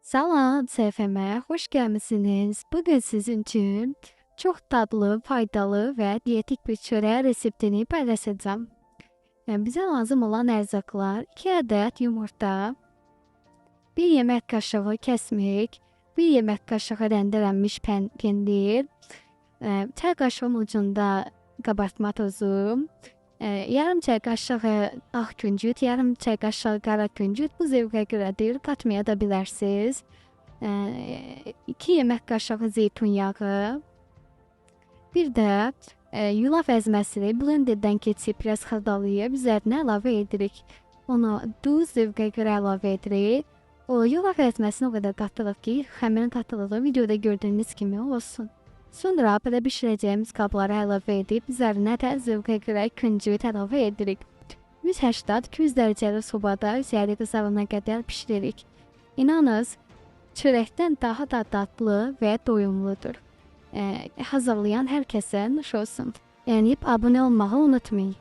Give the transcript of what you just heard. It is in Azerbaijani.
Salam, SFM-ə xoş gəlmisiniz. Bugün sizin üçün çox dadlı, faydalı və dietik bir çörək reseptini paylaşacağam. Bizə lazım olan ərzaqlar 2 ədəd yumurta, 1 yemək qaşığı kəsmik, 1 yemək qaşığı rəndelənmiş pendir, çay qaşığının ucunda qabartma tozu, yarım çay qaşığı ağ küncüt, yarım çay qaşığı qara küncüt, bu zövqə görədir, qatmaya da bilərsiniz. 2 yemək qaşığı zeytun yağı, bir də yulaf əzməsini blenderdən keçirib biraz xırdalayıb üzərinə əlavə edirik. Onu duz zövqə görə əlavə edirik. O yulaf əzməsini o qədər qatırıq ki, xəmirin qatılığı videoda gördüyünüz kimi olsun. Sonra belə bişirəcəyimiz qablara əlavə edib üzərinə də zövqə görə küncüt əlavə edirik. 180-200 dərəcəli sobada üzəri qızarana qədər bişiririk. İnanız, çörəkdən daha da dadlı və doyumludur. Hazırlayan hər kəsə nuş olsun. Yəni abunə olmağı unutmayın.